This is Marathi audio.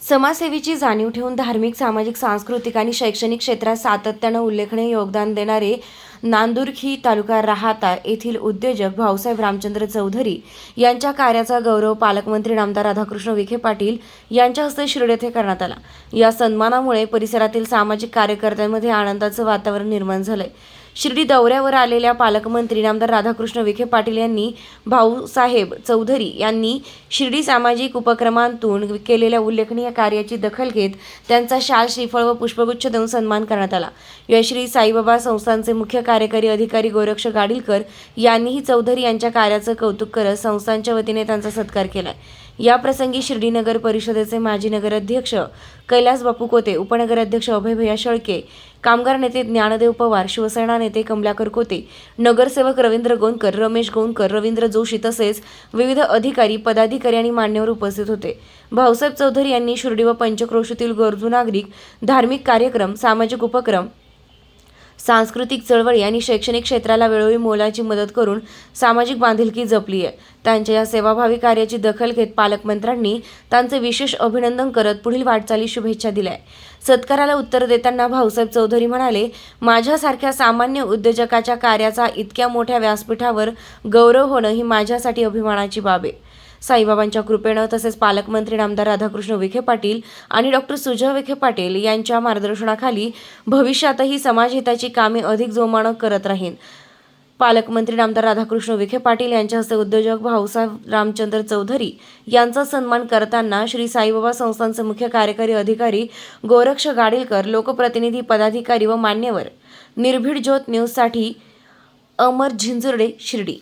समाजसेवेची जाणीव ठेवून धार्मिक, सामाजिक, सांस्कृतिक आणि शैक्षणिक क्षेत्रात सातत्यानं उल्लेखनीय योगदान देणारे नांदुरखी तालुका राहाता येथील उद्योजक भाऊसाहेब रामचंद्र चौधरी यांच्या कार्याचा गौरव पालकमंत्री नामदार राधाकृष्ण विखे पाटील यांच्या हस्ते शिर्डी येथे करण्यात आला। या सन्मानामुळे परिसरातील सामाजिक कार्यकर्त्यांमध्ये आनंदाचं वातावरण निर्माण झालंय। शिर्डी दौऱ्यावर आलेल्या पालकमंत्री नामदार राधाकृष्ण विखे पाटील यांनी भाऊसाहेब चौधरी यांनी शिर्डी सामाजिक उपक्रमांतून केलेल्या उल्लेखनीय कार्याची दखल घेत त्यांचा शाल, श्रीफळ व पुष्पगुच्छ देऊन सन्मान करण्यात आला। या श्री साईबाबा संस्थानचे मुख्य कार्यकारी अधिकारी गोरक्ष गाडीलकर यांनीही चौधरी यांच्या कार्याचं कौतुक करत संस्थांच्या वतीने त्यांचा सत्कार केला। या प्रसंगी शिर्डी नगर परिषदेचे माजी नगराध्यक्ष कैलास बापू कोते, उपनगराध्यक्ष अभय भैया शेळके, कामगार नेते ज्ञानदेव पवार, शिवसेना नेते कमलाकर कोते, नगरसेवक रवींद्र गोंदकर, रमेश गोंदकर, रवींद्र जोशी तसेच विविध अधिकारी, पदाधिकारी आणि मान्यवर उपस्थित होते। भाऊसाहेब चौधरी यांनी शिर्डी व पंचक्रोशीतील गरजू नागरिक, धार्मिक कार्यक्रम, सामाजिक उपक्रम, सांस्कृतिक चळवळी आणि शैक्षणिक क्षेत्राला वेळोवेळी मोलाची मदत करून सामाजिक बांधिलकी जपली आहे। त्यांच्या या सेवाभावी कार्याची दखल घेत पालकमंत्र्यांनी त्यांचे विशेष अभिनंदन करत पुढील वाटचाली शुभेच्छा दिल्या। सत्काराला उत्तर देताना भाऊसाहेब चौधरी म्हणाले, माझ्यासारख्या सामान्य उद्योजकाच्या कार्याचा इतक्या मोठ्या व्यासपीठावर गौरव होणं ही माझ्यासाठी अभिमानाची बाब आहे। साईबाबांच्या कृपेनं तसेच पालकमंत्री नामदार राधाकृष्ण विखे पाटील आणि डॉक्टर सुजय विखे पाटील यांच्या मार्गदर्शनाखाली भविष्यातही समाजहिताची कामे अधिक जोमानं करत राहीन। पालकमंत्री नामदार राधाकृष्ण विखे पाटील यांच्या हस्ते उद्योजक भाऊसाहेब रामचंद्र चौधरी यांचा सन्मान करताना श्री साईबाबा संस्थानचे मुख्य कार्यकारी अधिकारी गोरक्ष गाडीलकर, लोकप्रतिनिधी, पदाधिकारी व मान्यवर। निर्भीड ज्योत न्यूजसाठी अमर झिंजुर्डे, शिर्डी।